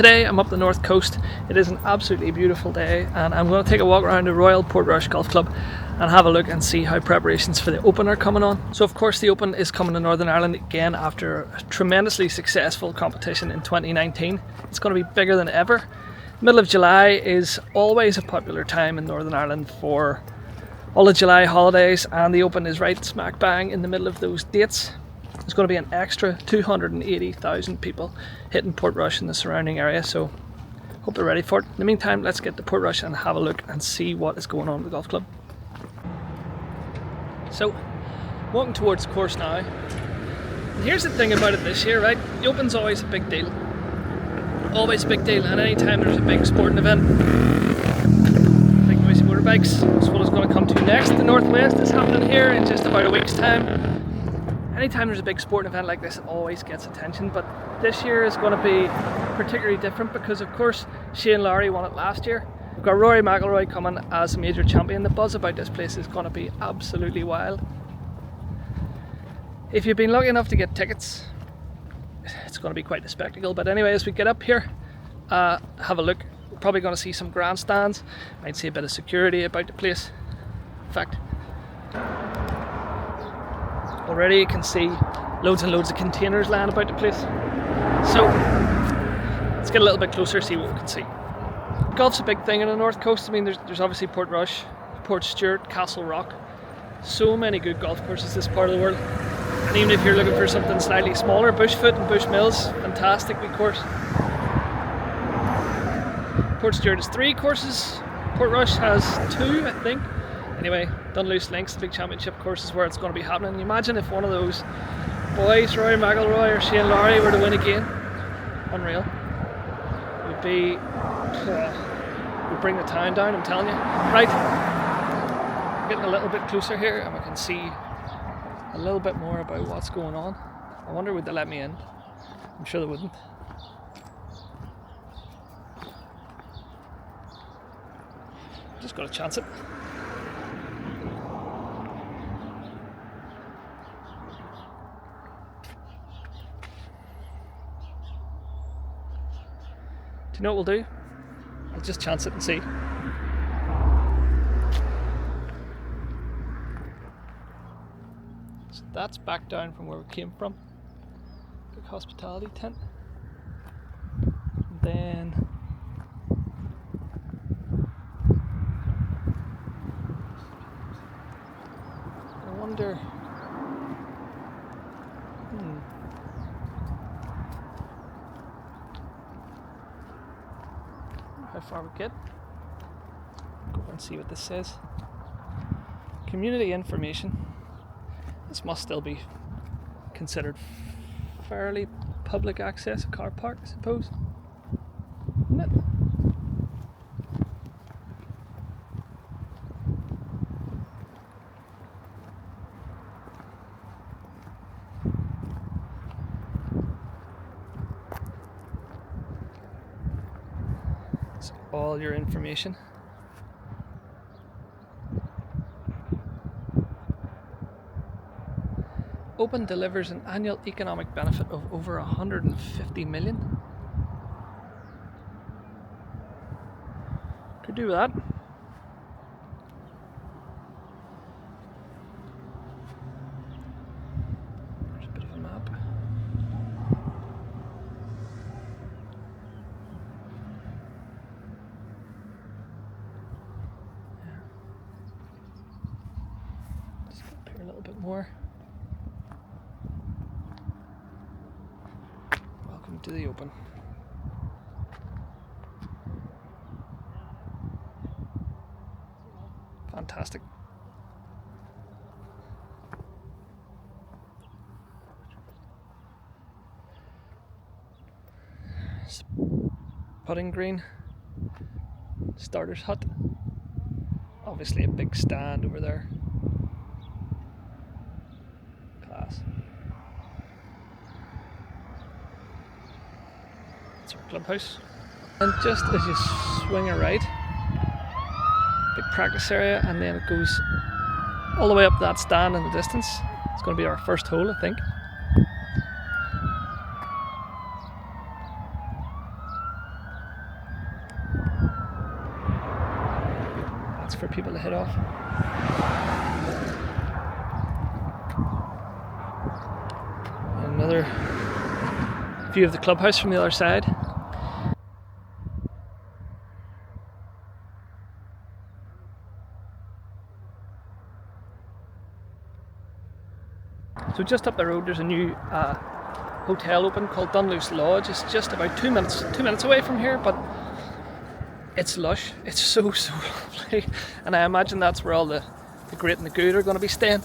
Today I'm up the north coast. It is an absolutely beautiful day and I'm going to take a walk around the Royal Portrush Golf Club and have a look and see how preparations for the Open are coming on. So of course the Open is coming to Northern Ireland again after a tremendously successful competition in 2019. It's going to be bigger than ever. Middle of July is always a popular time in Northern Ireland for all the July holidays, and the Open is right smack bang in the middle of those dates. There's going to be an extra 280,000 people hitting Portrush in the surrounding area, so hope they're ready for it. In the meantime, let's get to Portrush and have a look and see what is going on with the golf club. So, walking towards the course now. And here's the thing about it this year, right? The Open's always a big deal. Always a big deal, and any time there's a big sporting event, big noisy motorbikes, that's what it's going to come to next. The Northwest is happening here in just about a week's time. Anytime there's a big sporting event like this, it always gets attention, but this year is going to be particularly different because of course Shane Lowry won it last year. We've got Rory McIlroy coming as a major champion. The buzz about this place is going to be absolutely wild. If you've been lucky enough to get tickets, it's going to be quite a spectacle. But anyway, as we get up here, have a look. We're probably going to see some grandstands, might see a bit of security about the place. In fact, already you can see loads and loads of containers lying about the place. So let's get a little bit closer, see what we can see. Golf's a big thing in the north coast. I mean, there's obviously Portrush, Port Stewart, Castle Rock. So many good golf courses this part of the world. And even if you're looking for something slightly smaller, Bushfoot and Bushmills, fantastic wee course. Port Stewart has 3 courses. Portrush has 2, I think. Anyway, Dunluce Links, the big championship course, is where it's going to be happening. You imagine if one of those boys, Rory McIlroy or Shane Lowry, were to win again. Unreal. It would be... would bring the town down, I'm telling you. Right, getting a little bit closer here and we can see a little bit more about what's going on. I wonder would they let me in? I'm sure they wouldn't. Just got to chance it. You know what we'll do? I'll just chance it and see. So that's back down from where we came from. Big hospitality tent. And then I wonder. How far we get. Go and see what this says. Community information. This must still be considered fairly public access, a car park, I suppose. Isn't it? All your information. Open delivers an annual economic benefit of over 150 million. Could do that. There's a bit of a map. A little bit more. Welcome to the Open. Fantastic. Putting green. Starter's hut. Obviously a big stand over there. Class. That's our clubhouse. And just as you swing a right, big practice area, and then it goes all the way up that stand in the distance. It's going to be our first hole, I think. spots for people to hit off. And another view of the clubhouse from the other side. So just up the road there's a new hotel open called Dunluce Lodge. It's just about 2 minutes away from here, but it's lush. It's so lovely, and I imagine that's where all the great and the good are going to be staying.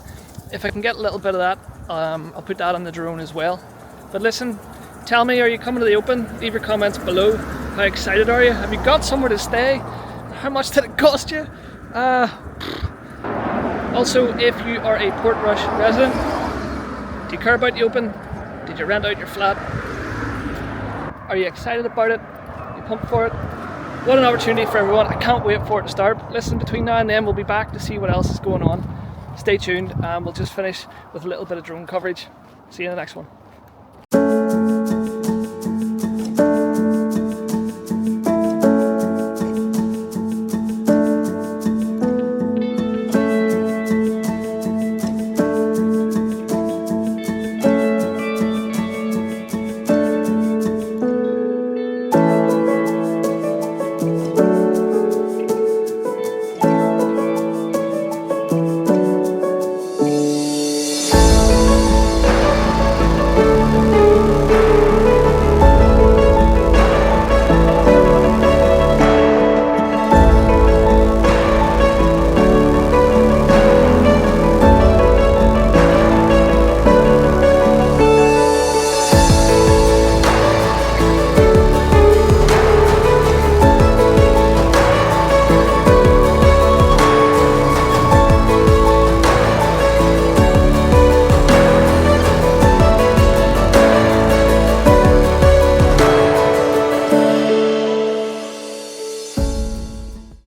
If I can get a little bit of that, I'll put that on the drone as well. But listen, tell me, are you coming to the open? Leave your comments below. How excited are you? Have you got somewhere to stay? How much did it cost you? Also, if you are a Portrush resident, do you care about the open? Did you rent out your flat? Are you excited about it? Are you pumped for it? What an opportunity for everyone. I can't wait for it to start. Listen, between now and then we'll be back to see what else is going on. Stay tuned and we'll just finish with a little bit of drone coverage. See you in the next one.